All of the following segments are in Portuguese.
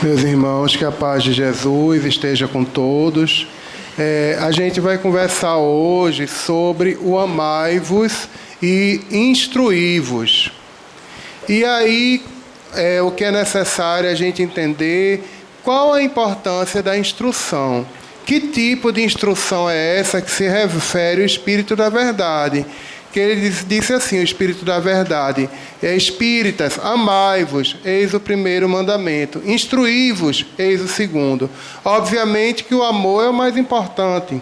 Meus irmãos, que a paz de Jesus esteja com todos. A gente vai conversar hoje sobre o amai-vos e instruí-vos. E aí, o que é necessário a gente entender qual a importância da instrução. Que tipo de instrução é essa que se refere ao Espírito da Verdade? Que ele disse assim, o Espírito da Verdade: Espíritas, amai-vos, eis o primeiro mandamento. Instruí-vos, eis o segundo. Obviamente que o amor é o mais importante,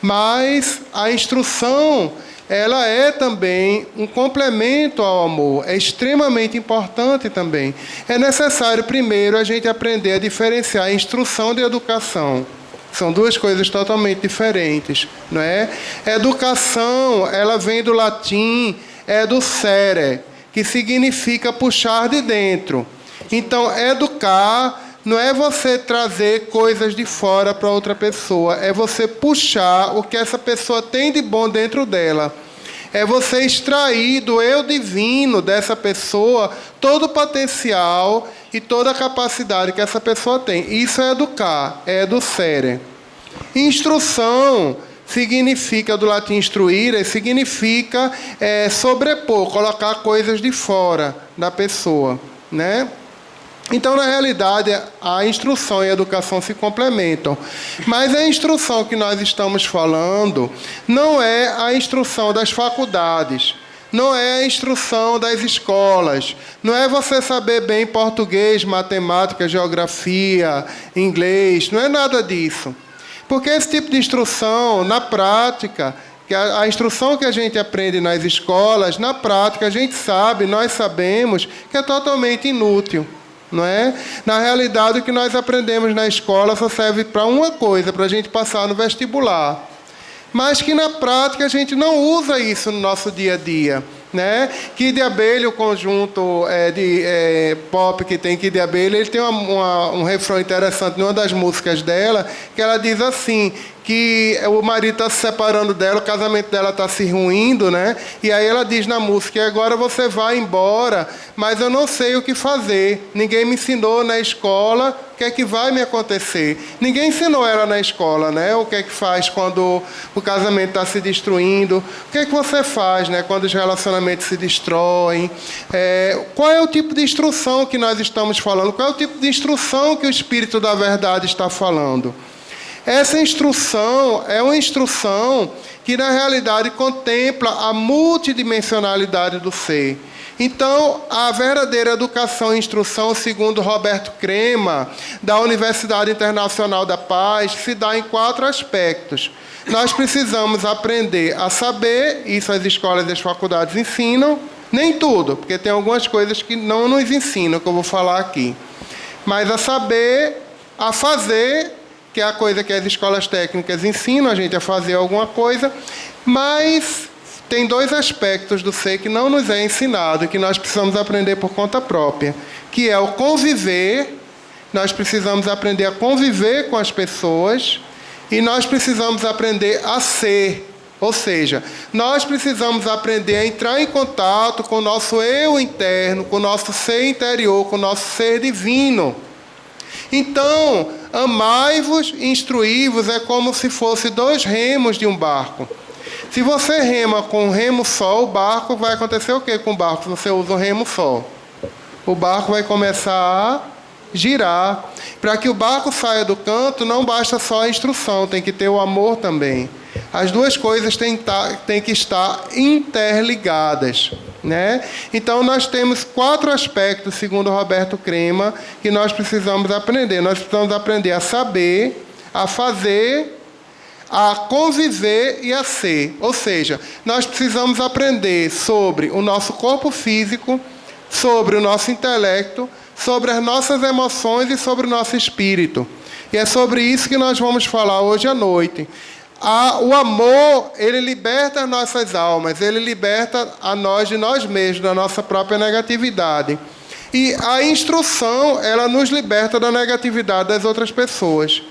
mas a instrução, ela é também um complemento ao amor, é extremamente importante também. É necessário primeiro a gente aprender a diferenciar a instrução de educação. São duas coisas totalmente diferentes, não é? Educação, ela vem do latim educere, que significa puxar de dentro. Então, educar não é você trazer coisas de fora para outra pessoa, é você puxar o que essa pessoa tem de bom dentro dela. É você extrair do eu divino dessa pessoa todo o potencial e toda a capacidade que essa pessoa tem. Isso é educar, é educere. Instrução significa, do latim instruire, significa sobrepor, colocar coisas de fora da pessoa, né? Então, na realidade, a instrução e a educação se complementam. Mas a instrução que nós estamos falando não é a instrução das faculdades, não é a instrução das escolas, não é você saber bem português, matemática, geografia, inglês, não é nada disso. Porque esse tipo de instrução, na prática, a instrução que a gente aprende nas escolas, na prática, a gente sabe, nós sabemos que é totalmente inútil. Não é? Na realidade, o que nós aprendemos na escola só serve para uma coisa, para a gente passar no vestibular. Mas que na prática a gente não usa isso no nosso dia a dia. Né? Kid de Abelha, o conjunto pop que tem Kid de Abelha, ele tem um refrão interessante numa das músicas dela, que ela diz assim, que o marido está se separando dela, o casamento dela está se ruindo, né? E aí ela diz na música: agora você vai embora, mas eu não sei o que fazer. Ninguém me ensinou na escola o que é que vai me acontecer. Ninguém ensinou ela na escola, né? O que é que faz quando o casamento está se destruindo. O que é que você faz, né? Quando os relacionamentos se destroem. Qual é o tipo de instrução que nós estamos falando? Qual é o tipo de instrução que o Espírito da Verdade está falando? Essa instrução é uma instrução que, na realidade, contempla a multidimensionalidade do ser. Então, a verdadeira educação e instrução, segundo Roberto Crema, da Universidade Internacional da Paz, se dá em 4 aspectos. Nós precisamos aprender a saber, isso as escolas e as faculdades ensinam, nem tudo, porque tem algumas coisas que não nos ensinam, que eu vou falar aqui. Mas a saber, a fazer, que é a coisa que as escolas técnicas ensinam a gente a fazer alguma coisa, mas tem 2 aspectos do ser que não nos é ensinado, que nós precisamos aprender por conta própria, que é o conviver. Nós precisamos aprender a conviver com as pessoas e nós precisamos aprender a ser, ou seja, nós precisamos aprender a entrar em contato com o nosso eu interno, com o nosso ser interior, com o nosso ser divino. Então, amai-vos e instruí-vos é como se fosse 2 remos de um barco. Se você rema com um remo só, o barco vai acontecer o quê com o barco se você usa um remo só? O barco vai começar a girar. Para que o barco saia do canto, não basta só a instrução, tem que ter o amor também. As 2 coisas têm que estar interligadas. Né? Então, nós temos 4 aspectos, segundo Roberto Crema, que nós precisamos aprender. Nós precisamos aprender a saber, a fazer, a conviver e a ser. Ou seja, nós precisamos aprender sobre o nosso corpo físico, sobre o nosso intelecto, sobre as nossas emoções e sobre o nosso espírito. E é sobre isso que nós vamos falar hoje à noite. O amor, ele liberta as nossas almas, ele liberta a nós de nós mesmos, da nossa própria negatividade. E a instrução, ela nos liberta da negatividade das outras pessoas.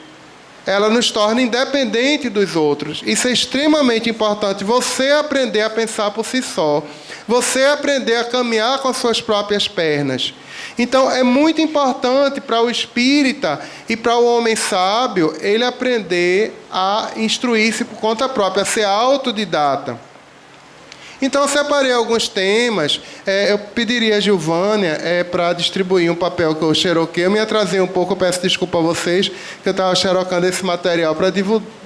ela nos torna independente dos outros. Isso é extremamente importante. Você aprender a pensar por si só. Você aprender a caminhar com as suas próprias pernas. Então, é muito importante para o espírita e para o homem sábio, ele aprender a instruir-se por conta própria, a ser autodidata. Então, eu separei alguns temas. Eu pediria a Gilvânia para distribuir um papel que eu xeroquei. Eu me atrasei um pouco, eu peço desculpa a vocês, que eu estava xerocando esse material para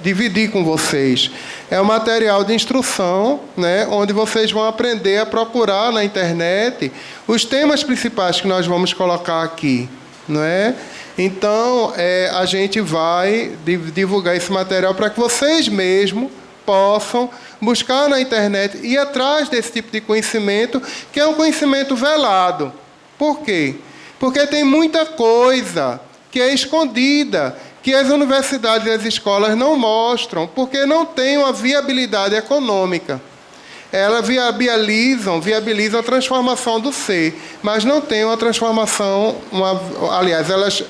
dividir com vocês. É um material de instrução, né, onde vocês vão aprender a procurar na internet os temas principais que nós vamos colocar aqui. Não é? Então, a gente vai divulgar esse material para que vocês mesmos possam buscar na internet e ir atrás desse tipo de conhecimento, que é um conhecimento velado. Por quê? Porque tem muita coisa que é escondida, que as universidades e as escolas não mostram, porque não tem uma viabilidade econômica. Elas viabilizam a transformação do ser, mas não tem uma transformação, elas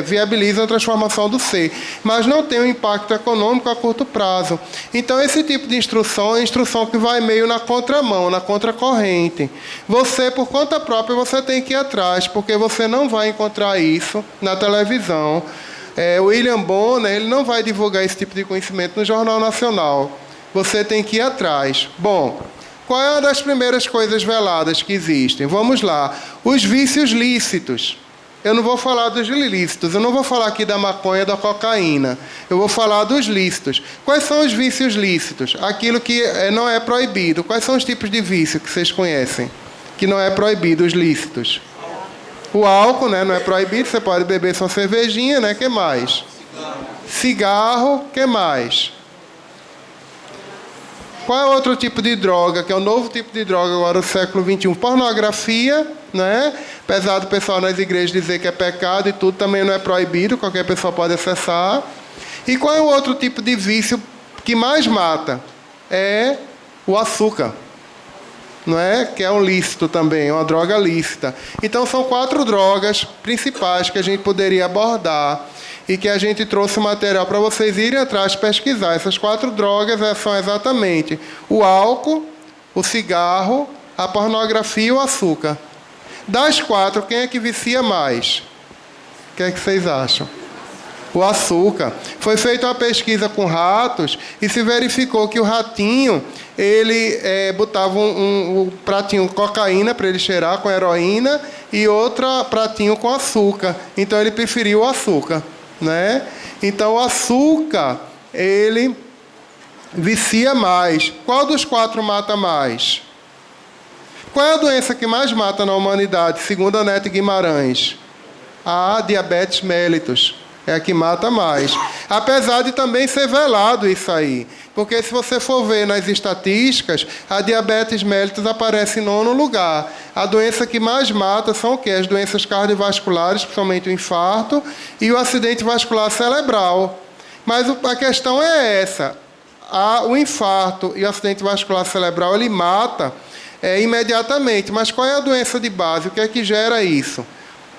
viabilizam a transformação do ser, mas não tem um impacto econômico a curto prazo. Então, esse tipo de instrução é instrução que vai meio na contramão, na contracorrente. Você, por conta própria, você tem que ir atrás, porque você não vai encontrar isso na televisão. O William Bonner, ele não vai divulgar esse tipo de conhecimento no Jornal Nacional. Você tem que ir atrás. Bom, qual é uma das primeiras coisas veladas que existem? Vamos lá. Os vícios lícitos. Eu não vou falar dos ilícitos, eu não vou falar aqui da maconha, da cocaína. Eu vou falar dos lícitos. Quais são os vícios lícitos? Aquilo que não é proibido. Quais são os tipos de vício que vocês conhecem? Que não é proibido, os lícitos. O álcool, né, não é proibido, você pode beber sua cervejinha, né? O que mais? Cigarro, o que mais? Qual é outro tipo de droga, que é o novo tipo de droga agora do século XXI? Pornografia, né? Apesar do pessoal nas igrejas dizer que é pecado e tudo, também não é proibido, qualquer pessoa pode acessar. E qual é o outro tipo de vício que mais mata? É o açúcar, não é? Que é um lícito também, uma droga lícita. Então, são 4 drogas principais que a gente poderia abordar e que a gente trouxe o material para vocês irem atrás pesquisar. Essas 4 drogas são exatamente o álcool, o cigarro, a pornografia e o açúcar. Das 4, quem é que vicia mais? O que é que vocês acham? O açúcar. Foi feita uma pesquisa com ratos e se verificou que o ratinho, ele botava um pratinho com cocaína para ele cheirar, com heroína, e outro pratinho com açúcar. Então, ele preferiu o açúcar, né? Então, o açúcar, ele vicia mais. Qual dos 4 mata mais? Qual é a doença que mais mata na humanidade, segundo a Nete Guimarães? A diabetes mellitus. É a que mata mais. Apesar de também ser velado isso aí. Porque se você for ver nas estatísticas, a diabetes mellitus aparece em 9º lugar. A doença que mais mata são o quê? As doenças cardiovasculares, principalmente o infarto, e o acidente vascular cerebral. Mas a questão é essa. O infarto e o acidente vascular cerebral, ele mata imediatamente. Mas qual é a doença de base? O que é que gera isso?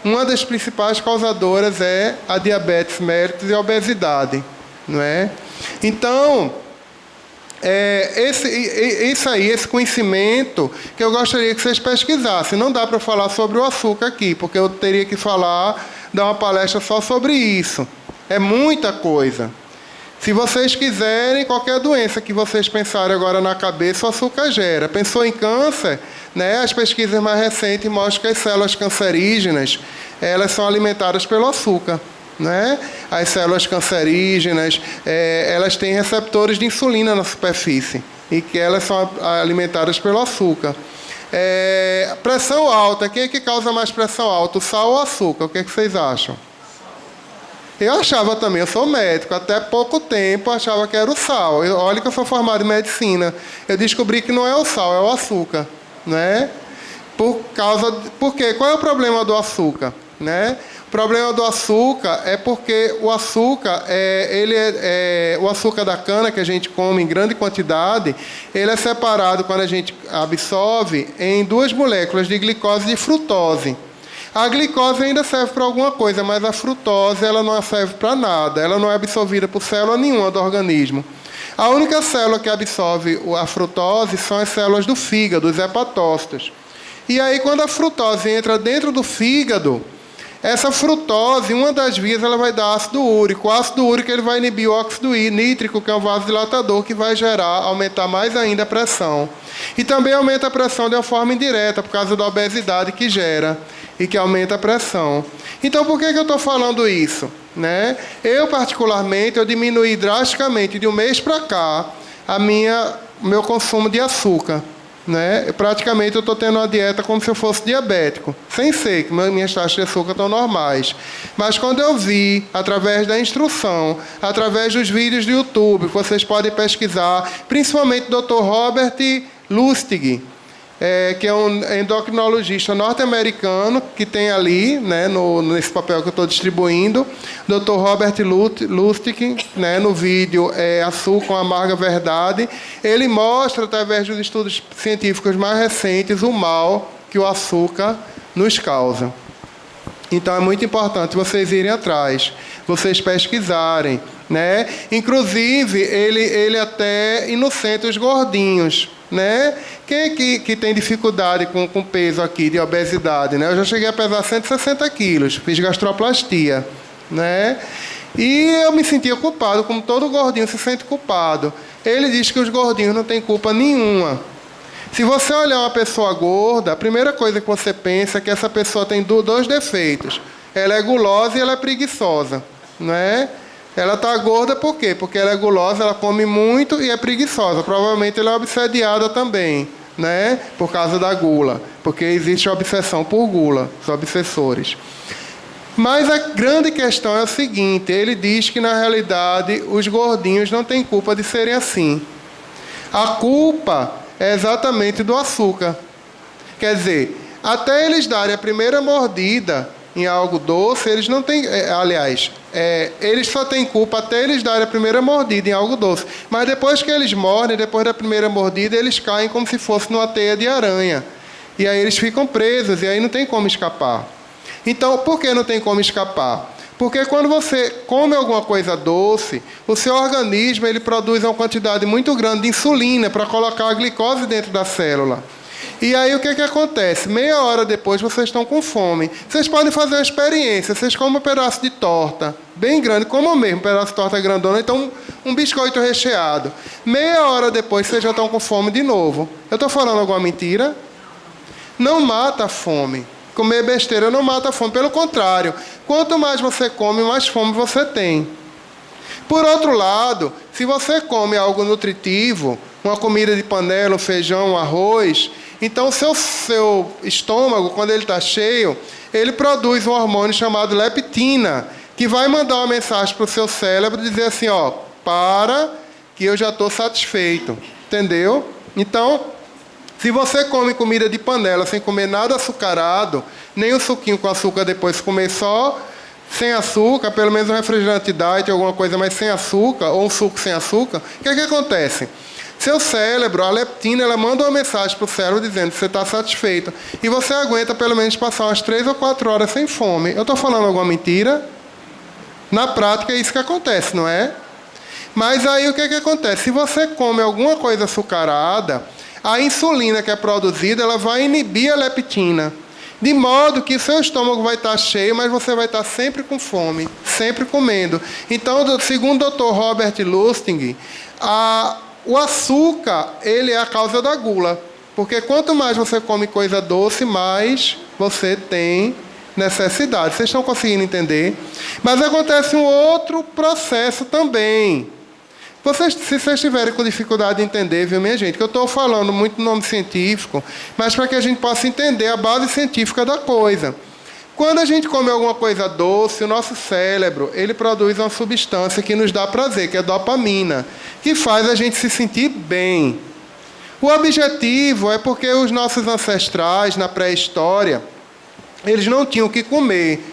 Uma das principais causadoras é a diabetes mellitus e a obesidade, não é? Então, esse conhecimento que eu gostaria que vocês pesquisassem. Não dá para falar sobre o açúcar aqui, porque eu teria que dar uma palestra só sobre isso. É muita coisa. Se vocês quiserem, qualquer doença que vocês pensarem agora na cabeça, o açúcar gera. Pensou em câncer? Né? As pesquisas mais recentes mostram que as células cancerígenas, elas são alimentadas pelo açúcar. Né? As células cancerígenas, elas têm receptores de insulina na superfície, e que elas são alimentadas pelo açúcar. Pressão alta. Quem é que causa mais pressão alta? O sal ou o açúcar? O que é que vocês acham? Eu achava também, eu sou médico, até pouco tempo eu achava que era o sal. Olha que eu sou formado em medicina. Eu descobri que não é o sal, é o açúcar. Né? Por quê? Qual é o problema do açúcar? Né? O problema do açúcar é porque o açúcar, o açúcar da cana que a gente come em grande quantidade, ele é separado, quando a gente absorve, em 2 moléculas de glicose e de frutose. A glicose ainda serve para alguma coisa, mas a frutose ela não serve para nada. Ela não é absorvida por célula nenhuma do organismo. A única célula que absorve a frutose são as células do fígado, os hepatócitos. E aí, quando a frutose entra dentro do fígado, essa frutose, uma das vias, ela vai dar ácido úrico. O ácido úrico ele vai inibir o óxido nítrico, que é um vasodilatador, que vai aumentar mais ainda a pressão. E também aumenta a pressão de uma forma indireta, por causa da obesidade que gera e que aumenta a pressão. Então, por que eu estou falando isso? Né? Eu, particularmente, eu diminuí drasticamente, de um mês para cá, o meu consumo de açúcar. Né? Praticamente eu estou tendo uma dieta como se eu fosse diabético, sem ser, que minhas taxas de açúcar estão normais. Mas quando eu vi, através da instrução, através dos vídeos do YouTube, que vocês podem pesquisar, principalmente o Dr. Robert Lustig, que é um endocrinologista norte-americano, que tem ali, né, nesse papel que eu estou distribuindo, Dr. Robert Lustig, né, no vídeo Açúcar, uma Amarga Verdade, ele mostra, através dos estudos científicos mais recentes, o mal que o açúcar nos causa. Então, é muito importante vocês irem atrás, vocês pesquisarem. Né? Inclusive, ele até inocenta os gordinhos. Né? Quem é que tem dificuldade com peso aqui, de obesidade? Né? Eu já cheguei a pesar 160 quilos, fiz gastroplastia. Né? E eu me sentia culpado, como todo gordinho se sente culpado. Ele diz que os gordinhos não têm culpa nenhuma. Se você olhar uma pessoa gorda, a primeira coisa que você pensa é que essa pessoa tem dois defeitos. Ela é gulosa e ela é preguiçosa. Né? Ela está gorda por quê? Porque ela é gulosa, ela come muito e é preguiçosa. Provavelmente ela é obsediada também, né? Por causa da gula. Porque existe a obsessão por gula, os obsessores. Mas a grande questão é o seguinte, ele diz que, na realidade, os gordinhos não têm culpa de serem assim. A culpa é exatamente do açúcar. Quer dizer, até eles darem a primeira mordida em algo doce, eles não têm... eles só têm culpa até eles darem a primeira mordida em algo doce. Mas depois que eles mordem, depois da primeira mordida, eles caem como se fosse numa teia de aranha. E aí eles ficam presos, e aí não tem como escapar. Então, por que não tem como escapar? Porque quando você come alguma coisa doce, o seu organismo ele produz uma quantidade muito grande de insulina para colocar a glicose dentro da célula. E aí o que acontece? Meia hora depois vocês estão com fome. Vocês podem fazer uma experiência. Vocês comem um pedaço de torta, bem grande, como mesmo, um pedaço de torta grandona, então um biscoito recheado. Meia hora depois vocês já estão com fome de novo. Eu estou falando alguma mentira? Não mata a fome. Comer besteira não mata a fome. Pelo contrário, quanto mais você come, mais fome você tem. Por outro lado, se você come algo nutritivo, uma comida de panela, um feijão, um arroz, então seu estômago, quando ele está cheio, ele produz um hormônio chamado leptina, que vai mandar uma mensagem para o seu cérebro dizer assim, para que eu já estou satisfeito. Entendeu? Então, se você come comida de panela sem comer nada açucarado, nem um suquinho com açúcar depois, comer só sem açúcar, pelo menos um refrigerante diet, alguma coisa, mas sem açúcar, ou um suco sem açúcar, o que acontece? Seu cérebro, a leptina, ela manda uma mensagem para o cérebro dizendo que você está satisfeito. E você aguenta pelo menos passar umas 3 ou 4 horas sem fome. Eu estou falando alguma mentira? Na prática é isso que acontece, não é? Mas aí o que acontece? Se você come alguma coisa açucarada, a insulina que é produzida, ela vai inibir a leptina. De modo que seu estômago vai estar cheio, mas você vai estar sempre com fome, sempre comendo. Então, segundo o Dr. Robert Lustig, o açúcar ele é a causa da gula. Porque quanto mais você come coisa doce, mais você tem necessidade. Vocês estão conseguindo entender? Mas acontece um outro processo também. Se vocês estiverem com dificuldade de entender, viu, minha gente, que eu estou falando muito no nome científico, mas para que a gente possa entender a base científica da coisa. Quando a gente come alguma coisa doce, o nosso cérebro, ele produz uma substância que nos dá prazer, que é a dopamina, que faz a gente se sentir bem. O objetivo é porque os nossos ancestrais, na pré-história, eles não tinham o que comer.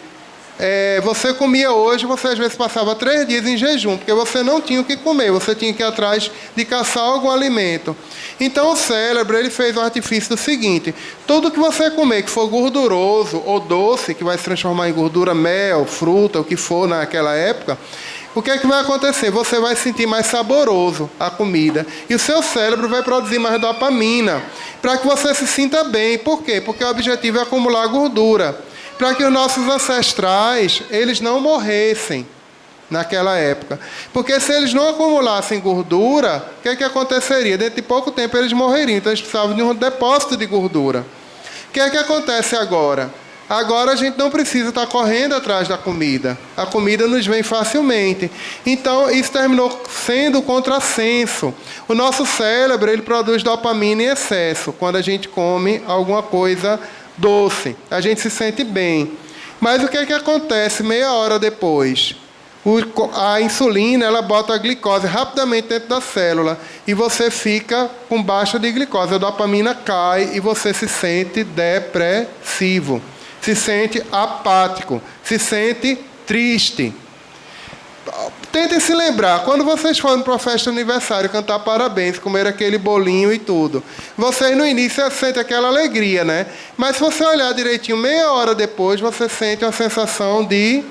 Você comia hoje, você às vezes passava 3 dias em jejum, porque você não tinha o que comer, você tinha que ir atrás de caçar algum alimento. Então o cérebro ele fez um artifício do seguinte: tudo que você comer que for gorduroso ou doce, que vai se transformar em gordura, mel, fruta, o que for naquela época, o que é que vai acontecer? Você vai sentir mais saboroso a comida. E o seu cérebro vai produzir mais dopamina, para que você se sinta bem. Por quê? Porque o objetivo é acumular gordura, para que os nossos ancestrais eles não morressem naquela época. Porque se eles não acumulassem gordura, o que é que aconteceria? Dentro de pouco tempo eles morreriam. Então eles precisavam de um depósito de gordura. O que é que acontece agora? Agora a gente não precisa estar correndo atrás da comida. A comida nos vem facilmente. Então isso terminou sendo um contrassenso. O nosso cérebro ele produz dopamina em excesso quando a gente come alguma coisa doce. A gente se sente bem. Mas o que é que acontece meia hora depois? A insulina ela bota a glicose rapidamente dentro da célula e você fica com baixa de glicose. A dopamina cai e você se sente depressivo. Se sente apático, se sente triste. Tentem se lembrar, quando vocês foram para a festa de aniversário cantar parabéns, comer aquele bolinho e tudo, vocês no início sentem aquela alegria, né? Mas se você olhar direitinho, meia hora depois, você sente uma sensação de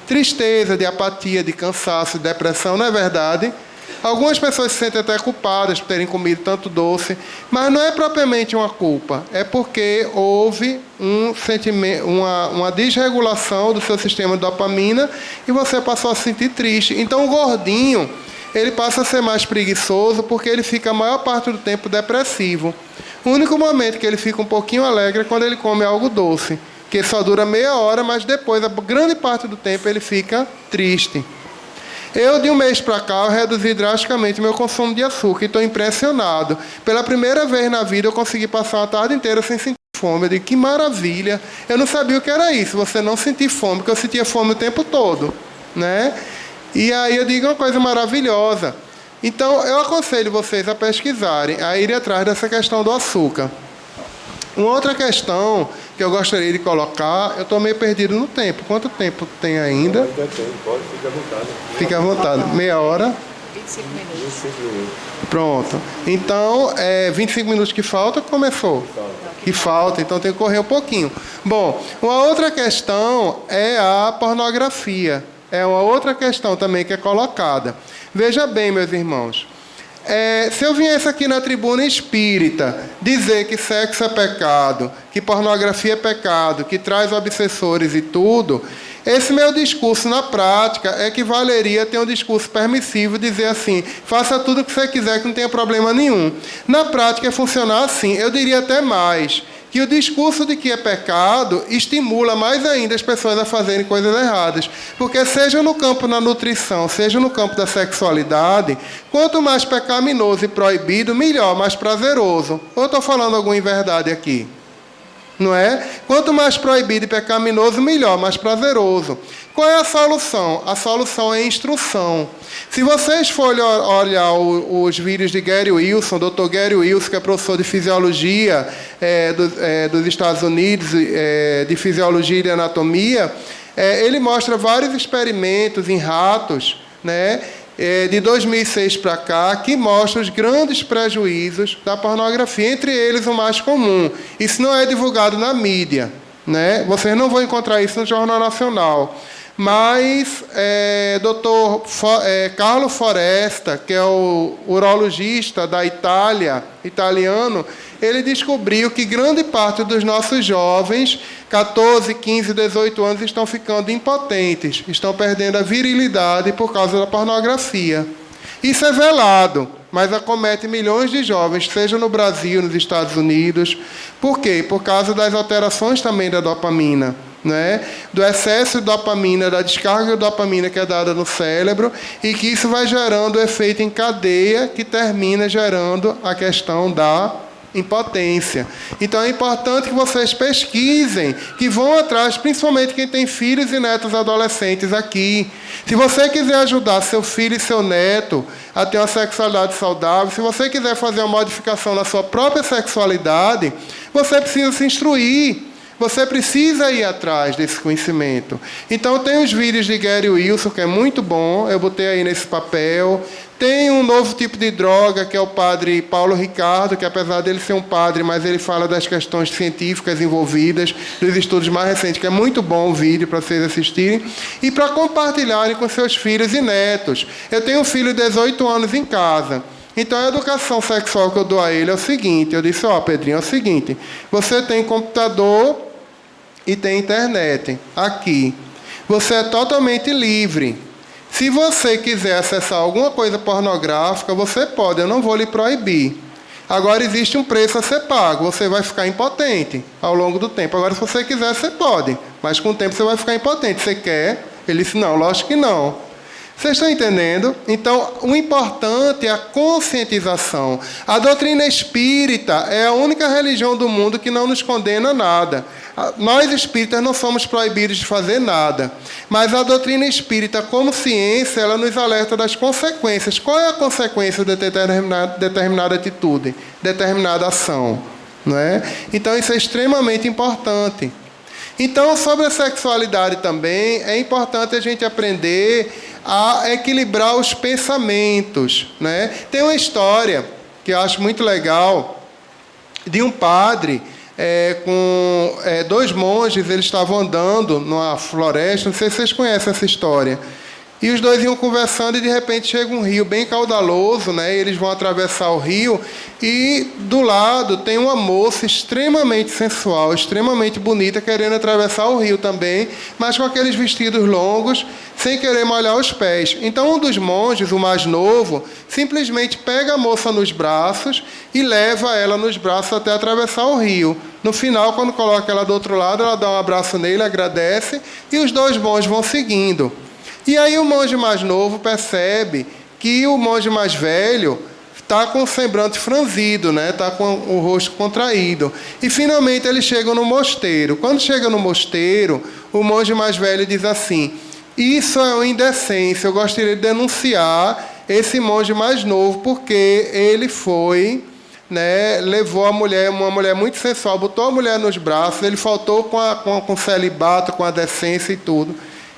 tristeza, de apatia, de cansaço, de depressão, não é verdade? Algumas pessoas se sentem até culpadas por terem comido tanto doce, mas não é propriamente uma culpa, é porque houve um sentimento, uma desregulação do seu sistema de dopamina e você passou a se sentir triste. Então o gordinho, ele passa a ser mais preguiçoso porque ele fica a maior parte do tempo depressivo. O único momento que ele fica um pouquinho alegre é quando ele come algo doce, que só dura meia hora, mas depois, a grande parte do tempo, ele fica triste. Eu, de um mês para cá, eu reduzi drasticamente o meu consumo de açúcar e estou impressionado. Pela primeira vez na vida, eu consegui passar uma tarde inteira sem sentir fome. Eu digo, que maravilha! Eu não sabia o que era isso, você não sentir fome, porque eu sentia fome o tempo todo, né? E aí eu digo uma coisa maravilhosa. Então, eu aconselho vocês a pesquisarem, a irem atrás dessa questão do açúcar. Uma outra questão que eu gostaria de colocar, eu estou meio perdido no tempo. Quanto tempo tem ainda? Ainda tem, pode, fica à vontade. Fica à vontade. Meia hora? 25 minutos. 25 minutos. Pronto. Então, 25 minutos que falta, começou? Que falta, então tem que correr um pouquinho. Bom, uma outra questão é a pornografia. É uma outra questão também que é colocada. Veja bem, meus irmãos. Se eu viesse aqui na tribuna espírita dizer que sexo é pecado, que pornografia é pecado, que traz obsessores e tudo, esse meu discurso na prática equivaleria a ter um discurso permissivo, dizer assim, faça tudo o que você quiser que não tenha problema nenhum. Na prática é funcionar assim. Eu diria até mais, que o discurso de que é pecado estimula mais ainda as pessoas a fazerem coisas erradas. Porque seja no campo da nutrição, seja no campo da sexualidade, quanto mais pecaminoso e proibido, melhor, mais prazeroso. Ou eu estou falando alguma inverdade aqui? Não é? Quanto mais proibido e pecaminoso, melhor, mais prazeroso. Qual é a solução? A solução é instrução. Se vocês forem olhar os vídeos de Gary Wilson, Dr. Gary Wilson, que é professor de fisiologia dos Estados Unidos, de fisiologia e de anatomia, ele mostra vários experimentos em ratos, né, de 2006 para cá, que mostram os grandes prejuízos da pornografia, entre eles o mais comum. Isso não é divulgado na mídia, né? Vocês não vão encontrar isso no Jornal Nacional. Mas Dr. Carlo Foresta, que é o urologista da Itália, italiano, ele descobriu que grande parte dos nossos jovens, 14, 15, 18 anos, estão ficando impotentes, estão perdendo a virilidade por causa da pornografia. Isso é velado, mas acomete milhões de jovens, seja no Brasil, nos Estados Unidos. Por quê? Por causa das alterações também da dopamina, né? Do excesso de dopamina, da descarga de dopamina que é dada no cérebro, e que isso vai gerando o efeito em cadeia, que termina gerando a questão da impotência. Então é importante que vocês pesquisem, que vão atrás, principalmente quem tem filhos e netos adolescentes aqui. Se você quiser ajudar seu filho e seu neto a ter uma sexualidade saudável, se você quiser fazer uma modificação na sua própria sexualidade, você precisa se instruir. você precisa ir atrás desse conhecimento. Então, tem os vídeos de Gary Wilson, que é muito bom, eu botei aí nesse papel. Tem um novo tipo de droga, que é o padre Paulo Ricardo, que apesar dele ser um padre, mas ele fala das questões científicas envolvidas, dos estudos mais recentes, que é muito bom o vídeo para vocês assistirem, e para compartilharem com seus filhos e netos. Eu tenho um filho de 18 anos em casa. Então, a educação sexual que eu dou a ele é o seguinte, eu disse, Pedrinho, é o seguinte, você tem computador e tem internet aqui. Você é totalmente livre. Se você quiser acessar alguma coisa pornográfica, você pode, eu não vou lhe proibir. Agora, existe um preço a ser pago, você vai ficar impotente ao longo do tempo. Agora, se você quiser, você pode, mas com o tempo você vai ficar impotente. Você quer? Ele disse, não, lógico que não. Vocês estão entendendo? Então, o importante é a conscientização. A doutrina espírita é a única religião do mundo que não nos condena a nada. Nós espíritas não somos proibidos de fazer nada. Mas a doutrina espírita, como ciência, ela nos alerta das consequências. Qual é a consequência de determinada atitude, determinada ação? Não é? Então, isso é extremamente importante. Então, sobre a sexualidade também, é importante a gente aprender a equilibrar os pensamentos, né? Tem uma história que eu acho muito legal de um padre com dois monges, eles estavam andando numa floresta, não sei se vocês conhecem essa história. E os dois iam conversando e, de repente, chega um rio bem caudaloso, né? E eles vão atravessar o rio e, do lado, tem uma moça extremamente sensual, extremamente bonita, querendo atravessar o rio também, mas com aqueles vestidos longos, sem querer molhar os pés. Então, um dos monges, o mais novo, simplesmente pega a moça nos braços e leva ela nos braços até atravessar o rio. No final, quando coloca ela do outro lado, ela dá um abraço nele, agradece, e os dois monges vão seguindo. E aí o monge mais novo percebe que o monge mais velho está com o semblante franzido, né? Está com o rosto contraído. E finalmente eles chegam no mosteiro. Quando chega no mosteiro, o monge mais velho diz assim: isso é uma indecência, eu gostaria de denunciar esse monge mais novo, porque ele foi, né, levou a mulher, uma mulher muito sensual, botou a mulher nos braços, ele faltou com o celibato, com a decência e tudo.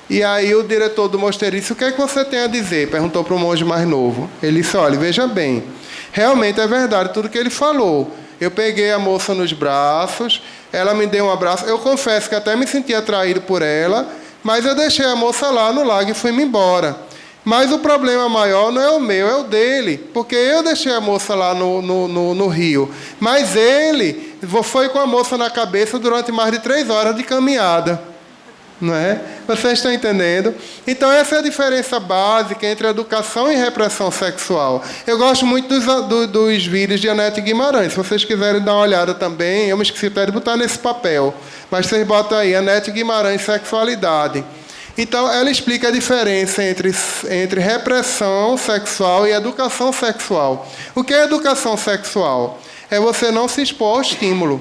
E aí o diretor do mosteiro disse: o que é que você tem a dizer? Perguntou para o monge mais novo. Ele disse: olha, veja bem, realmente é verdade tudo que ele falou. Eu peguei a moça nos braços, ela me deu um abraço. Eu confesso que até me senti atraído por ela, mas eu deixei a moça lá no lago e fui-me embora. Mas o problema maior não é o meu, é o dele, porque eu deixei a moça lá no rio. Mas ele foi com a moça na cabeça durante mais de 3 horas de caminhada. Não é? Vocês estão entendendo? Então, essa é a diferença básica entre educação e repressão sexual. Eu gosto muito dos vídeos de Anete Guimarães. Se vocês quiserem dar uma olhada também, eu me esqueci até de botar nesse papel. Mas vocês botam aí, Anete Guimarães, sexualidade. Então, ela explica a diferença entre repressão sexual e educação sexual. O que é educação sexual? É você não se expor ao estímulo.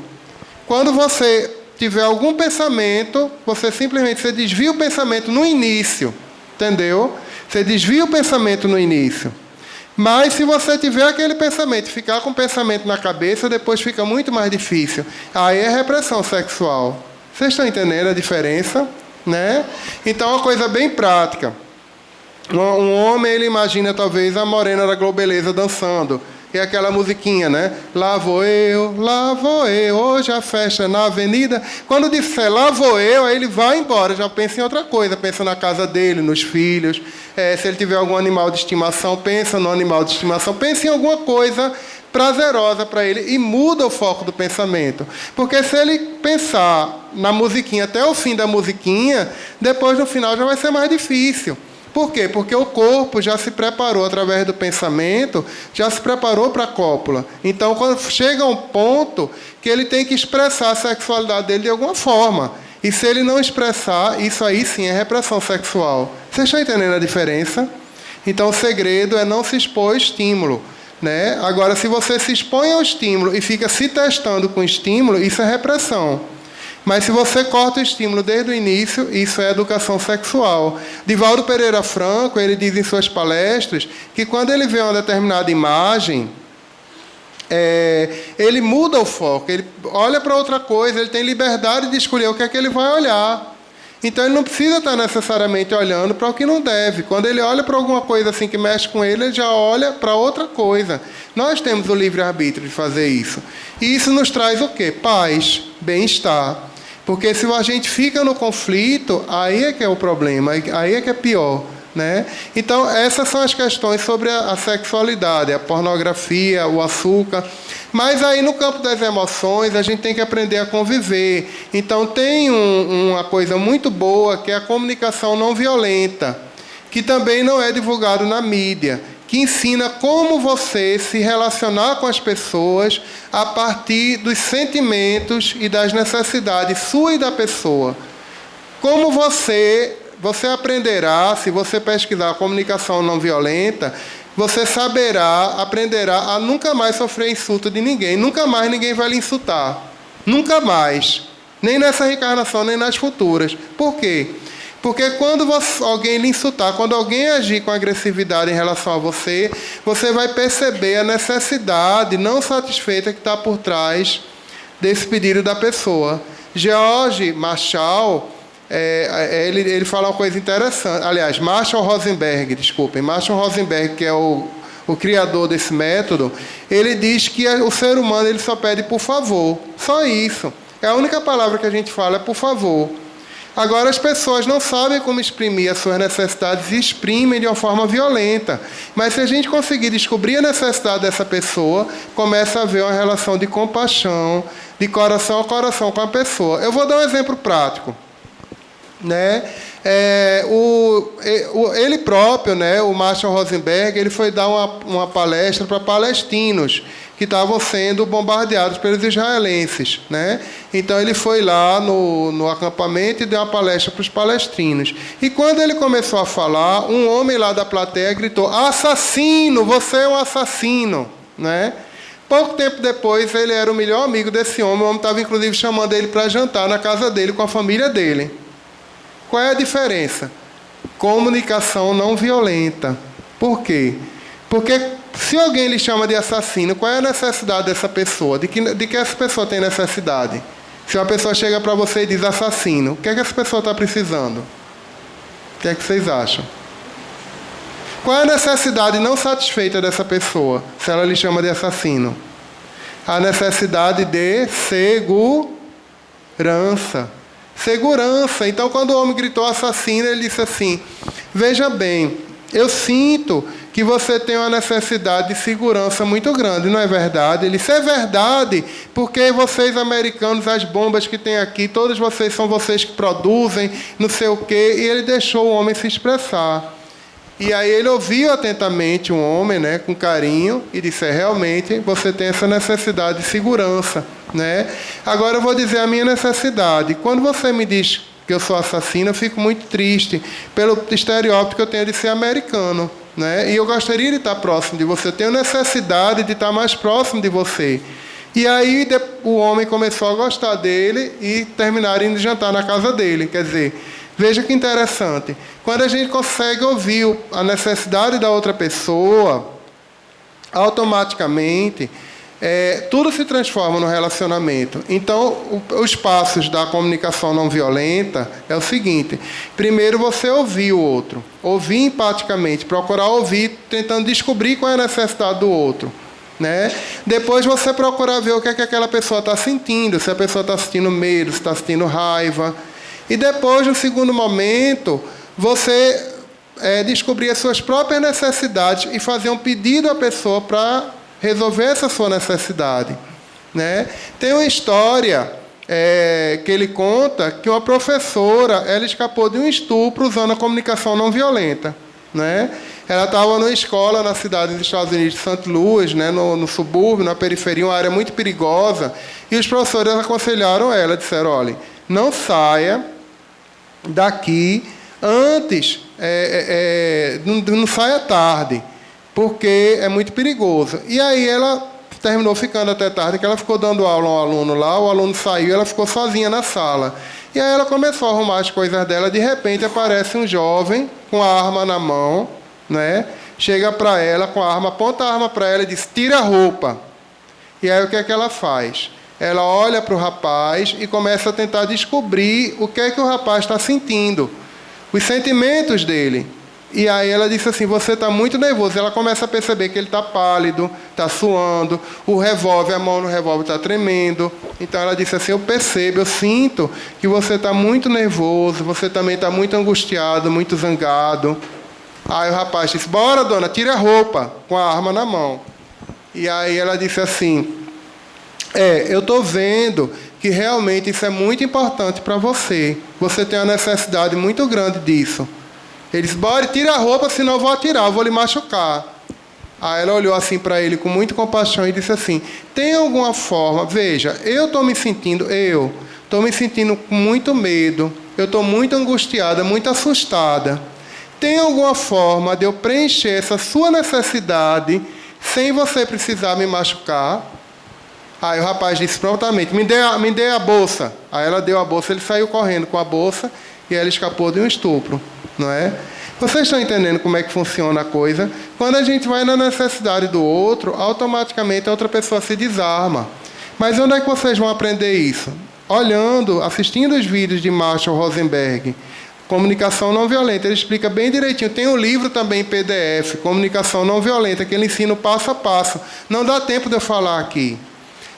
Quando você tiver algum pensamento, você simplesmente desvia o pensamento no início, entendeu? Você desvia o pensamento no início. Mas se você tiver aquele pensamento, ficar com o pensamento na cabeça, depois fica muito mais difícil. Aí é repressão sexual. Vocês estão entendendo a diferença? Né? Então, é uma coisa bem prática. Um homem, ele imagina talvez a morena da Globeleza dançando. E aquela musiquinha, né? Lá vou eu, hoje a festa na avenida. Quando disser lá vou eu, aí ele vai embora, já pensa em outra coisa. Pensa na casa dele, nos filhos. Se ele tiver algum animal de estimação, pensa no animal de estimação. Pensa em alguma coisa prazerosa para ele e muda o foco do pensamento. Porque se ele pensar na musiquinha até o fim da musiquinha, depois no final já vai ser mais difícil. Por quê? Porque o corpo já se preparou através do pensamento, já se preparou para a cópula. Então, quando chega um ponto que ele tem que expressar a sexualidade dele de alguma forma. E se ele não expressar, isso aí sim é repressão sexual. Vocês estão entendendo a diferença? Então, o segredo é não se expor ao estímulo. Né? Agora, se você se expõe ao estímulo e fica se testando com o estímulo, isso é repressão. Mas se você corta o estímulo desde o início, isso é educação sexual. Divaldo Pereira Franco, ele diz em suas palestras que quando ele vê uma determinada imagem, ele muda o foco, ele olha para outra coisa, ele tem liberdade de escolher o que é que ele vai olhar. Então, ele não precisa estar necessariamente olhando para o que não deve. Quando ele olha para alguma coisa assim que mexe com ele, ele já olha para outra coisa. Nós temos o livre-arbítrio de fazer isso. E isso nos traz o quê? Paz, bem-estar. Porque se a gente fica no conflito, aí é que é o problema, aí é que é pior. Né? Então, essas são as questões sobre a sexualidade, a pornografia, o açúcar. Mas aí, no campo das emoções, a gente tem que aprender a conviver. Então, tem uma coisa muito boa, que é a comunicação não violenta, que também não é divulgado na mídia, que ensina como você se relacionar com as pessoas a partir dos sentimentos e das necessidades sua e da pessoa. Como você aprenderá, se você pesquisar a comunicação não violenta, você aprenderá a nunca mais sofrer insulto de ninguém. Nunca mais ninguém vai lhe insultar. Nunca mais. Nem nessa reencarnação, nem nas futuras. Por quê? Porque quando alguém lhe insultar, quando alguém agir com agressividade em relação a você, você vai perceber a necessidade não satisfeita que está por trás desse pedido da pessoa. George Marshall, ele fala uma coisa interessante. Aliás, Marshall Rosenberg, que é o criador desse método, ele diz que o ser humano ele só pede por favor. Só isso. É a única palavra que a gente fala, é por favor. Agora, as pessoas não sabem como exprimir as suas necessidades e exprimem de uma forma violenta. Mas se a gente conseguir descobrir a necessidade dessa pessoa, começa a haver uma relação de compaixão, de coração a coração com a pessoa. Eu vou dar um exemplo prático. Né? Ele próprio, né, o Marshall Rosenberg, ele foi dar uma palestra para palestinos que estavam sendo bombardeados pelos israelenses. Né? Então, ele foi lá no acampamento e deu uma palestra para os palestrinos. E quando ele começou a falar, um homem lá da plateia gritou: assassino, você é um assassino. Né? Pouco tempo depois, ele era o melhor amigo desse homem. O homem estava, inclusive, chamando ele para jantar na casa dele, com a família dele. Qual é a diferença? Comunicação não violenta. Por quê? Porque se alguém lhe chama de assassino, qual é a necessidade dessa pessoa? De que essa pessoa tem necessidade? Se uma pessoa chega para você e diz assassino, o que é que essa pessoa está precisando? O que é que vocês acham? Qual é a necessidade não satisfeita dessa pessoa, se ela lhe chama de assassino? A necessidade de segurança. Segurança. Então, quando o homem gritou assassino, ele disse assim: veja bem, eu sinto que você tem uma necessidade de segurança muito grande, não é verdade? Ele disse: é verdade, porque vocês americanos, as bombas que tem aqui, todos vocês são vocês que produzem, não sei o quê. E ele deixou o homem se expressar. E aí ele ouviu atentamente o homem, né, com carinho, e disse: realmente, você tem essa necessidade de segurança. Né? Agora eu vou dizer a minha necessidade. Quando você me diz que eu sou assassino, eu fico muito triste pelo estereótipo que eu tenho de ser americano. Né? E eu gostaria de estar próximo de você. Eu tenho necessidade de estar mais próximo de você. E aí o homem começou a gostar dele e terminaram indo jantar na casa dele. Quer dizer, veja que interessante. Quando a gente consegue ouvir a necessidade da outra pessoa, automaticamente, tudo se transforma no relacionamento. Então, os passos da comunicação não violenta é o seguinte: primeiro, você ouvir o outro. Ouvir empaticamente, procurar ouvir, tentando descobrir qual é a necessidade do outro. Né? Depois, você procurar ver o que é que aquela pessoa está sentindo, se a pessoa está sentindo medo, se está sentindo raiva. E depois, no segundo momento, você descobrir as suas próprias necessidades e fazer um pedido à pessoa para resolver essa sua necessidade. Né? Tem uma história que ele conta que uma professora ela escapou de um estupro usando a comunicação não violenta. Né? Ela estava numa escola na cidade dos Estados Unidos de St. Louis, né, no subúrbio, na periferia, uma área muito perigosa, e os professores aconselharam ela, disseram: olha, não saia daqui antes, não saia tarde, porque é muito perigoso. E aí ela terminou ficando até tarde, que ela ficou dando aula a um aluno lá, o aluno saiu e ela ficou sozinha na sala. E aí ela começou a arrumar as coisas dela, de repente aparece um jovem com a arma na mão, né? Chega para ela com a arma, aponta a arma para ela e diz: tira a roupa. E aí o que é que ela faz? Ela olha para o rapaz e começa a tentar descobrir o que é que o rapaz está sentindo, os sentimentos dele. E aí ela disse assim, você está muito nervoso. Ela começa a perceber que ele está pálido, está suando, o revólver, a mão no revólver está tremendo. Então ela disse assim, eu percebo, eu sinto que você está muito nervoso, você também está muito angustiado, muito zangado. Aí o rapaz disse, bora, dona, tire a roupa, com a arma na mão. E aí ela disse assim, eu estou vendo que realmente isso é muito importante para você. Você tem uma necessidade muito grande disso. Ele disse, bora, tira a roupa, senão eu vou atirar, eu vou lhe machucar. Aí ela olhou assim para ele com muita compaixão e disse assim, tem alguma forma, veja, eu estou me sentindo com muito medo, eu estou muito angustiada, muito assustada. Tem alguma forma de eu preencher essa sua necessidade sem você precisar me machucar? Aí o rapaz disse prontamente, me dê a bolsa. Aí ela deu a bolsa, ele saiu correndo com a bolsa e ela escapou de um estupro. Não é? Vocês estão entendendo como é que funciona a coisa? Quando a gente vai na necessidade do outro, automaticamente a outra pessoa se desarma. Mas onde é que vocês vão aprender isso? Olhando, assistindo os vídeos de Marshall Rosenberg, Comunicação Não Violenta. Ele explica bem direitinho. Tem um livro também em PDF, Comunicação Não Violenta, que ele ensina o passo a passo. Não dá tempo de eu falar aqui.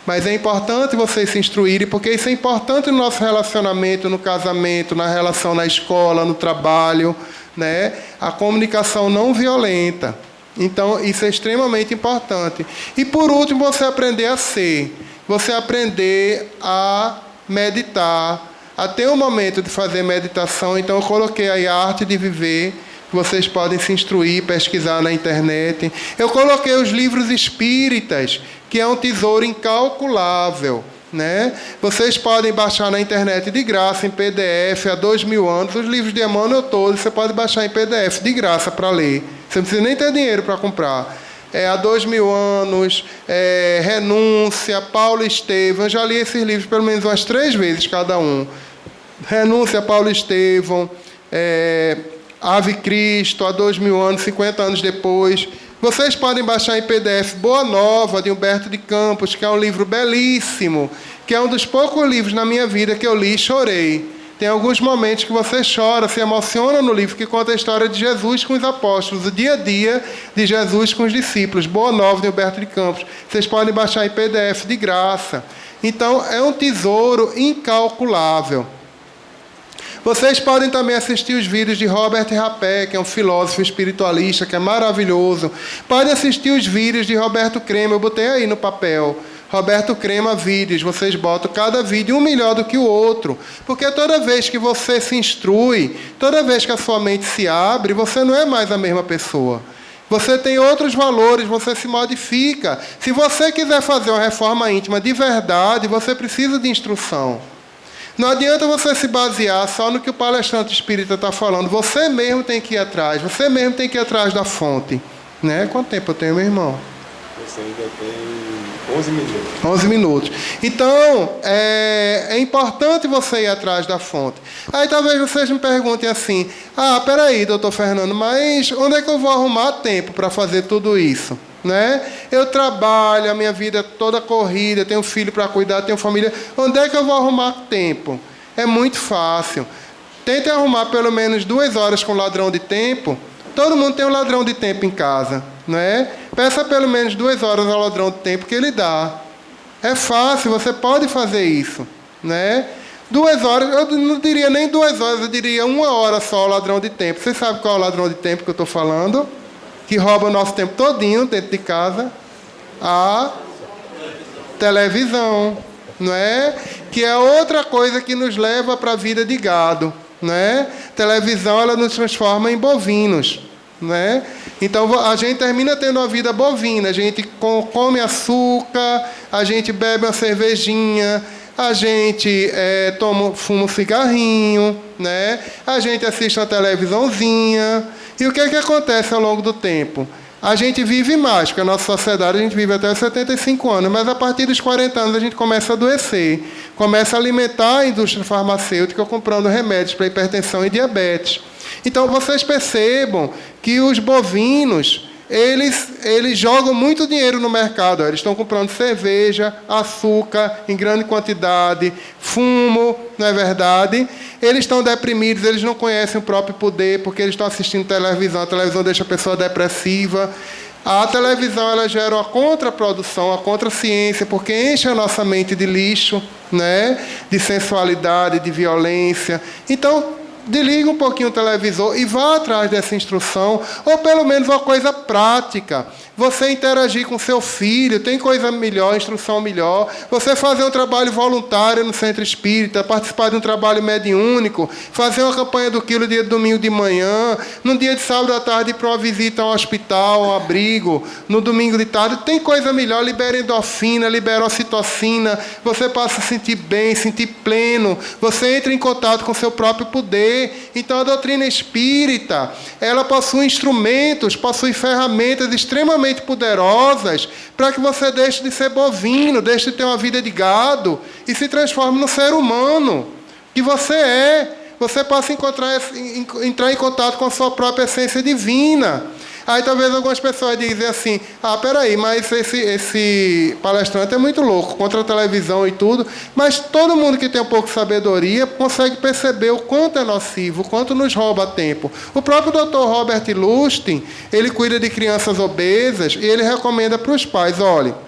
Mas é importante vocês se instruírem, porque isso é importante no nosso relacionamento, no casamento, na relação na escola, no trabalho, né? A comunicação não violenta. Então, isso é extremamente importante. E, por último, você aprender a ser. Você aprender a meditar, a ter um momento de fazer meditação. Então, eu coloquei aí a arte de viver, que vocês podem se instruir, pesquisar na internet. Eu coloquei os livros espíritas, que é um tesouro incalculável, né? Vocês podem baixar na internet de graça, em PDF, há 2000 anos. Os livros de Emmanuel todos, você pode baixar em PDF, de graça, para ler. Você não precisa nem ter dinheiro para comprar. Há 2000 anos, Renúncia, Paulo Estevão. Eu já li esses livros pelo menos umas 3 vezes cada um. Renúncia, Paulo Estevão, Ave Cristo, há 2000 anos, 50 anos depois. Vocês podem baixar em PDF Boa Nova, de Humberto de Campos, que é um livro belíssimo, que é um dos poucos livros na minha vida que eu li e chorei. Tem alguns momentos que você chora, se emociona no livro, que conta a história de Jesus com os apóstolos, o dia a dia de Jesus com os discípulos. Boa Nova, de Humberto de Campos. Vocês podem baixar em PDF de graça. Então, é um tesouro incalculável. Vocês podem também assistir os vídeos de Robert Rapé, que é um filósofo espiritualista, que é maravilhoso. Podem assistir os vídeos de Roberto Crema, eu botei aí no papel. Roberto Crema Vídeos, vocês botam cada vídeo um melhor do que o outro. Porque toda vez que você se instrui, toda vez que a sua mente se abre, você não é mais a mesma pessoa. Você tem outros valores, você se modifica. Se você quiser fazer uma reforma íntima de verdade, você precisa de instrução. Não adianta você se basear só no que o palestrante espírita está falando. Você mesmo tem que ir atrás. Você mesmo tem que ir atrás da fonte. Né? Quanto tempo eu tenho, meu irmão? Você ainda tem 11 minutos. 11 minutos. Então, é importante você ir atrás da fonte. Aí talvez vocês me perguntem assim, peraí, doutor Fernando, mas onde é que eu vou arrumar tempo para fazer tudo isso? Né? Eu trabalho, a minha vida toda corrida, tenho filho para cuidar, tenho família. Onde é que eu vou arrumar tempo? É muito fácil. Tente arrumar pelo menos 2 horas com ladrão de tempo. Todo mundo tem um ladrão de tempo em casa, não é? Peça pelo menos 2 horas ao ladrão de tempo que ele dá. É fácil, você pode fazer isso, né? 2 horas, eu não diria nem 2 horas, eu diria 1 hora só ao ladrão de tempo. Você sabe qual é o ladrão de tempo que eu estou falando? Que rouba o nosso tempo todinho dentro de casa? A televisão, não é? Que é outra coisa que nos leva para a vida de gado, não é? Televisão, ela nos transforma em bovinos, não é? Então a gente termina tendo uma vida bovina, a gente come açúcar, a gente bebe uma cervejinha, a gente fuma um cigarrinho, né? A gente assiste uma televisãozinha. E o que é que acontece ao longo do tempo? A gente vive mais, porque a nossa sociedade a gente vive até os 75 anos, mas a partir dos 40 anos a gente começa a adoecer, começa a alimentar a indústria farmacêutica comprando remédios para hipertensão e diabetes. Então vocês percebam que os bovinos, eles jogam muito dinheiro no mercado. Eles estão comprando cerveja, açúcar em grande quantidade, fumo, não é verdade? Eles estão deprimidos, eles não conhecem o próprio poder, porque eles estão assistindo televisão. A televisão deixa a pessoa depressiva. A televisão ela gera uma contraprodução, a contraciência, porque enche a nossa mente de lixo, né? De sensualidade, de violência. Então, desliga um pouquinho o televisor e vá atrás dessa instrução, ou pelo menos uma coisa prática. Você interagir com seu filho, tem coisa melhor, instrução melhor. Você fazer um trabalho voluntário no centro espírita, participar de um trabalho mediúnico, fazer uma campanha do quilo dia de domingo de manhã, no dia de sábado à tarde ir para uma visita a um hospital, a um abrigo, no domingo de tarde, tem coisa melhor. Libera endorfina, libera ocitocina, você passa a sentir bem, sentir pleno, você entra em contato com seu próprio poder. Então a doutrina espírita, ela possui instrumentos, possui ferramentas extremamente poderosas para que você deixe de ser bovino, deixe de ter uma vida de gado e se transforme no ser humano que você é. Você passa a entrar em contato com a sua própria essência divina. Aí talvez algumas pessoas dizem assim, peraí, mas esse palestrante é muito louco, contra a televisão e tudo, mas todo mundo que tem um pouco de sabedoria consegue perceber o quanto é nocivo, o quanto nos rouba tempo. O próprio Dr. Robert Lustig, ele cuida de crianças obesas e ele recomenda para os pais, olha,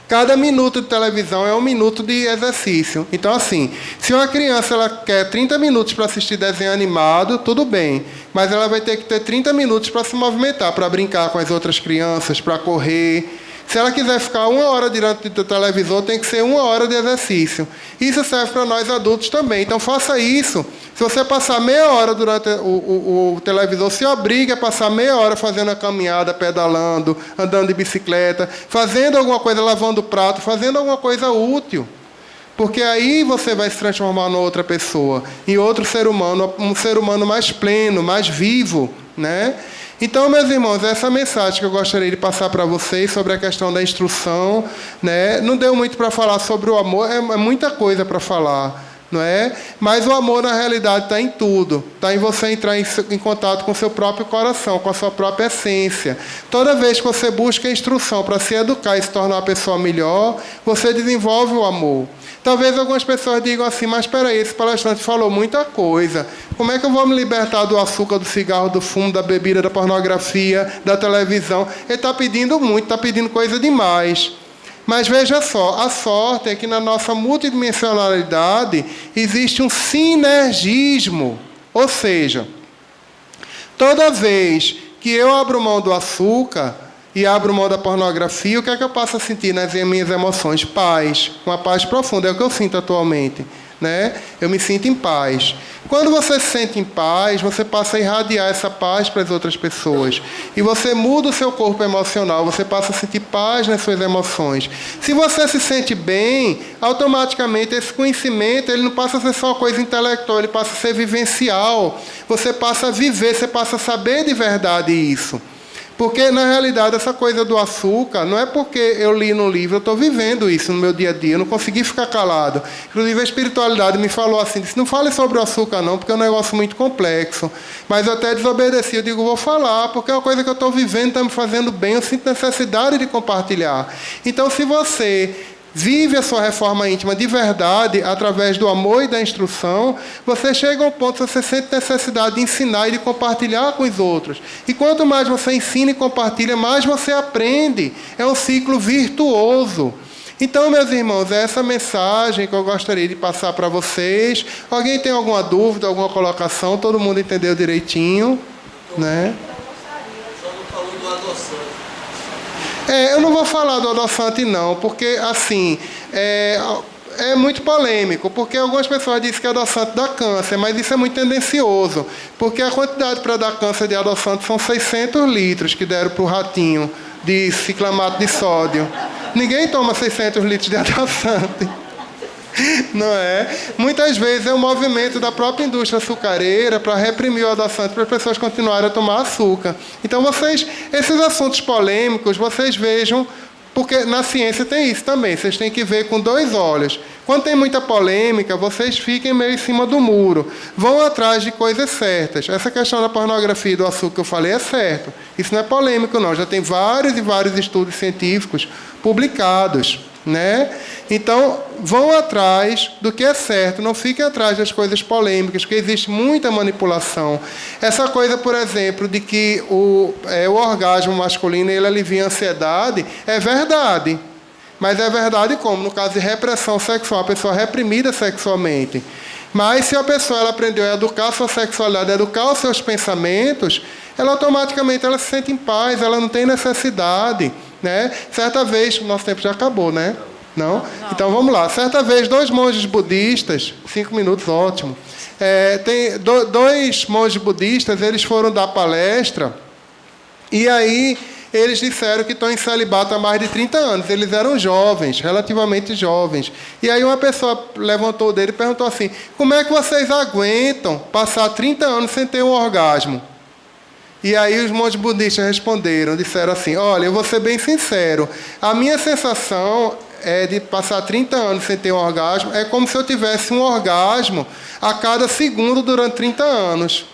cada minuto de televisão é um minuto de exercício. Então, assim, se uma criança ela quer 30 minutos para assistir desenho animado, tudo bem. Mas ela vai ter que ter 30 minutos para se movimentar, para brincar com as outras crianças, para correr. Se ela quiser ficar 1 hora diante do televisor, tem que ser 1 hora de exercício. Isso serve para nós adultos também. Então, faça isso. Se você passar meia hora durante o televisor, se obrigue a passar meia hora fazendo a caminhada, pedalando, andando de bicicleta, fazendo alguma coisa, lavando o prato, fazendo alguma coisa útil. Porque aí você vai se transformar em outra pessoa, em outro ser humano, um ser humano mais pleno, mais vivo, né? Então, meus irmãos, essa mensagem que eu gostaria de passar para vocês sobre a questão da instrução, né? Não deu muito para falar sobre o amor, é muita coisa para falar, não é? Mas o amor, na realidade, está em tudo. Está em você entrar em contato com o seu próprio coração, com a sua própria essência. Toda vez que você busca a instrução para se educar e se tornar uma pessoa melhor, você desenvolve o amor. Talvez algumas pessoas digam assim, mas espera aí, esse palestrante falou muita coisa. Como é que eu vou me libertar do açúcar, do cigarro, do fumo, da bebida, da pornografia, da televisão? Ele está pedindo muito, está pedindo coisa demais. Mas veja só, a sorte é que na nossa multidimensionalidade existe um sinergismo. Ou seja, toda vez que eu abro mão do açúcar e abro mão da pornografia, o que é que eu passo a sentir nas minhas emoções? Paz, uma paz profunda, é o que eu sinto atualmente, né? Eu me sinto em paz. Quando você se sente em paz, você passa a irradiar essa paz para as outras pessoas. E você muda o seu corpo emocional, você passa a sentir paz nas suas emoções. Se você se sente bem, automaticamente esse conhecimento ele não passa a ser só uma coisa intelectual, ele passa a ser vivencial. Você passa a viver, você passa a saber de verdade isso. Porque, na realidade, essa coisa do açúcar, não é porque eu li no livro, eu estou vivendo isso no meu dia a dia, eu não consegui ficar calado. Inclusive, a espiritualidade me falou assim, disse, não fale sobre o açúcar não, porque é um negócio muito complexo. Mas eu até desobedeci, eu digo, vou falar, porque é uma coisa que eu estou vivendo, está me fazendo bem, eu sinto necessidade de compartilhar. Então, se você vive a sua reforma íntima de verdade, através do amor e da instrução, você chega a um ponto que você sente necessidade de ensinar e de compartilhar com os outros. E quanto mais você ensina e compartilha, mais você aprende. É um ciclo virtuoso. Então, meus irmãos, é essa mensagem que eu gostaria de passar para vocês. Alguém tem alguma dúvida, alguma colocação? Todo mundo entendeu direitinho, né? Só não falou do adoçante. Eu não vou falar do adoçante, não, porque, assim, é muito polêmico, porque algumas pessoas dizem que adoçante dá câncer, mas isso é muito tendencioso, porque a quantidade para dar câncer de adoçante são 600 litros que deram para o ratinho de ciclamato de sódio. Ninguém toma 600 litros de adoçante. Não é? Muitas vezes é um movimento da própria indústria açucareira para reprimir o adoçante para as pessoas continuarem a tomar açúcar. Então, esses assuntos polêmicos, vocês vejam, porque na ciência tem isso também, vocês têm que ver com 2 olhos. Quando tem muita polêmica, vocês fiquem meio em cima do muro. Vão atrás de coisas certas. Essa questão da pornografia e do açúcar que eu falei é certo. Isso não é polêmico, não. Já tem vários e vários estudos científicos publicados, né? Então, vão atrás do que é certo. Não fiquem atrás das coisas polêmicas, porque existe muita manipulação. Essa coisa, por exemplo, de que o orgasmo masculino ele alivia a ansiedade, é verdade. Mas é verdade como? No caso de repressão sexual, a pessoa é reprimida sexualmente. Mas se a pessoa ela aprendeu a educar a sua sexualidade, a educar os seus pensamentos, ela automaticamente ela se sente em paz, ela não tem necessidade, né? Certa vez, o nosso tempo já acabou, né? Não? Então vamos lá. Certa vez, 2 monges budistas, 5 minutos, ótimo. Tem dois monges budistas, eles foram dar palestra, e aí eles disseram que estão em celibato há mais de 30 anos. Eles eram jovens, relativamente jovens. E aí uma pessoa levantou o dedo e perguntou assim: como é que vocês aguentam passar 30 anos sem ter um orgasmo? E aí os monges budistas disseram assim: olha, eu vou ser bem sincero, a minha sensação de passar 30 anos sem ter um orgasmo é como se eu tivesse um orgasmo a cada segundo durante 30 anos.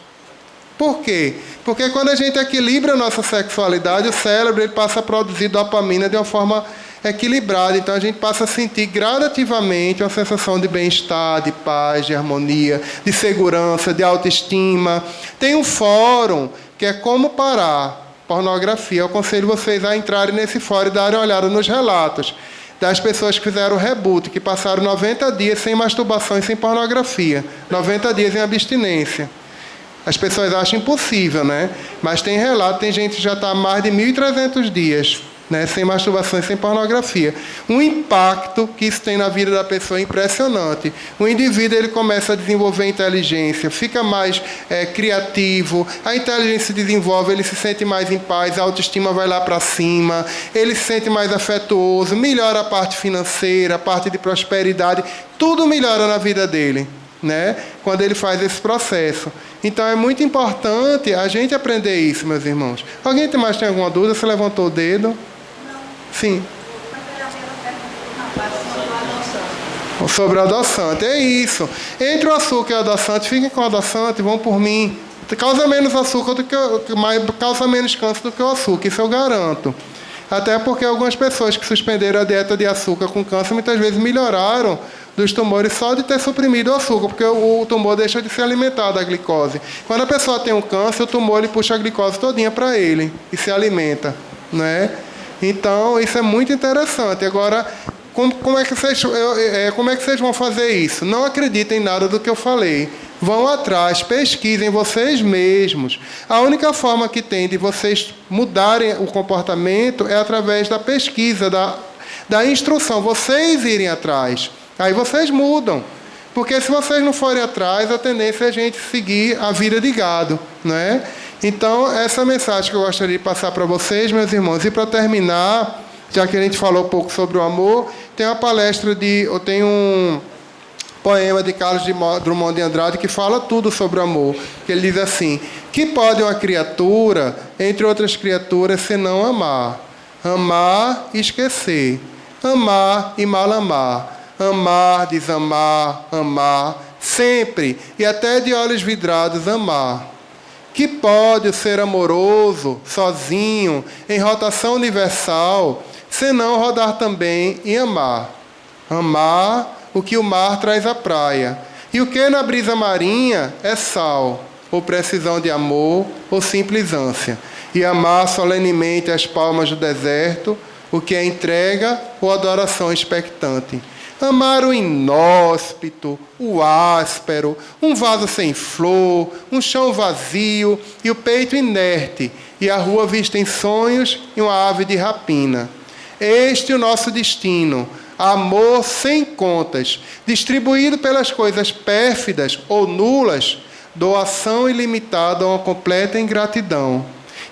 Por quê? Porque quando a gente equilibra a nossa sexualidade, o cérebro ele passa a produzir dopamina de uma forma equilibrada. Então a gente passa a sentir gradativamente uma sensação de bem-estar, de paz, de harmonia, de segurança, de autoestima. Tem um fórum que é Como Parar Pornografia. Eu aconselho vocês a entrarem nesse fórum e darem uma olhada nos relatos das pessoas que fizeram o reboot, que passaram 90 dias sem masturbação e sem pornografia, 90 dias em abstinência. As pessoas acham impossível, né? Mas tem relato, tem gente que já está há mais de 1.300 dias, né? Sem masturbação e sem pornografia. Um impacto que isso tem na vida da pessoa é impressionante. O indivíduo ele começa a desenvolver inteligência, fica mais criativo, a inteligência se desenvolve, ele se sente mais em paz, a autoestima vai lá para cima, ele se sente mais afetuoso, melhora a parte financeira, a parte de prosperidade, tudo melhora na vida dele, né? Quando ele faz esse processo. Então é muito importante a gente aprender isso, meus irmãos. Alguém mais tem alguma dúvida? Você levantou o dedo? Não. Sim. Sobre o adoçante. É isso. Entre o açúcar e o adoçante, fiquem com o adoçante, vão por mim. Causa menos açúcar do que causa menos câncer do que o açúcar, isso eu garanto. Até porque algumas pessoas que suspenderam a dieta de açúcar com câncer muitas vezes melhoraram dos tumores só de ter suprimido o açúcar, porque o tumor deixa de se alimentar da glicose. Quando a pessoa tem um câncer, o tumor ele puxa a glicose todinha para ele e se alimenta, né? Então, isso é muito interessante. Agora, como é que vocês vão fazer isso? Não acreditem em nada do que eu falei. Vão atrás, pesquisem vocês mesmos. A única forma que tem de vocês mudarem o comportamento é através da pesquisa, da instrução. Vocês irem atrás. Aí vocês mudam. Porque se vocês não forem atrás, a tendência é a gente seguir a vida de gado, não é? Então, essa mensagem que eu gostaria de passar para vocês, meus irmãos. E para terminar, já que a gente falou um pouco sobre o amor, tem uma palestra eu tenho um poema de Carlos Drummond de Andrade que fala tudo sobre o amor. Que ele diz assim: que pode uma criatura, entre outras criaturas, senão amar? Amar e esquecer. Amar e mal amar. Amar, desamar, amar, sempre, e até de olhos vidrados amar. Que pode o ser amoroso, sozinho, em rotação universal, senão rodar também e amar? Amar o que o mar traz à praia, e o que na brisa marinha é sal, ou precisão de amor, ou simples ânsia, e amar solenemente as palmas do deserto, o que é entrega ou adoração expectante. Amar o inóspito, o áspero, um vaso sem flor, um chão vazio e o peito inerte, e a rua vista em sonhos e uma ave de rapina. Este é o nosso destino, amor sem contas, distribuído pelas coisas pérfidas ou nulas, doação ilimitada a uma completa ingratidão.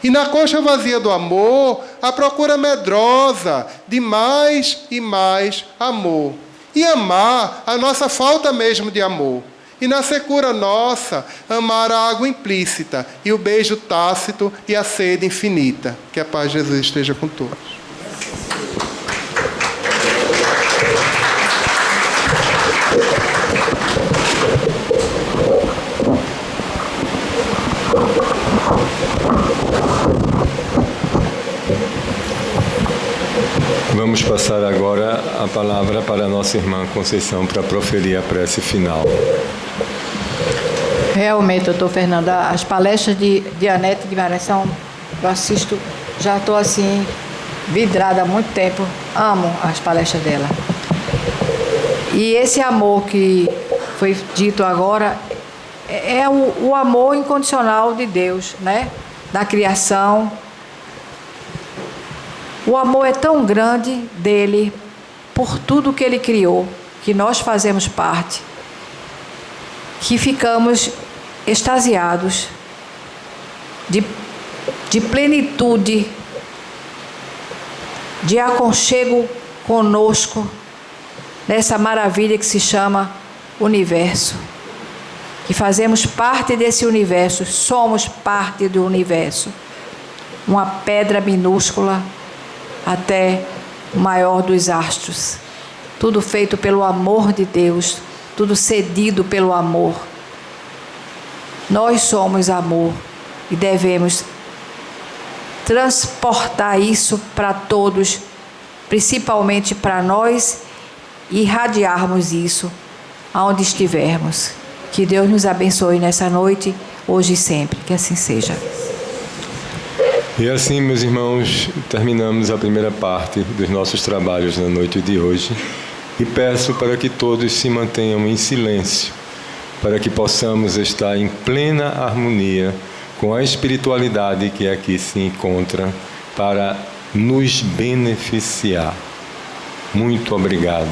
E na concha vazia do amor, a procura medrosa de mais e mais amor. E amar a nossa falta mesmo de amor. E na secura nossa, amar a água implícita, e o beijo tácito e a sede infinita. Que a paz de Jesus esteja com todos. Vamos passar agora a palavra para a nossa irmã Conceição para proferir a prece final. Realmente, doutor Fernando, as palestras de Anete Guimarães eu assisto, já estou assim, vidrada há muito tempo, amo as palestras dela. E esse amor que foi dito agora é o amor incondicional de Deus, né? Da criação. O amor é tão grande dele por tudo que ele criou, que nós fazemos parte, que ficamos extasiados de plenitude, de aconchego conosco, nessa maravilha que se chama universo. Que fazemos parte desse universo, somos parte do universo. Uma pedra minúscula até o maior dos astros. Tudo feito pelo amor de Deus, tudo cedido pelo amor. Nós somos amor e devemos transportar isso para todos, principalmente para nós, e irradiarmos isso aonde estivermos. Que Deus nos abençoe nessa noite, hoje e sempre. Que assim seja. E assim, meus irmãos, terminamos a primeira parte dos nossos trabalhos na noite de hoje. E peço para que todos se mantenham em silêncio, para que possamos estar em plena harmonia com a espiritualidade que aqui se encontra, para nos beneficiar. Muito obrigado.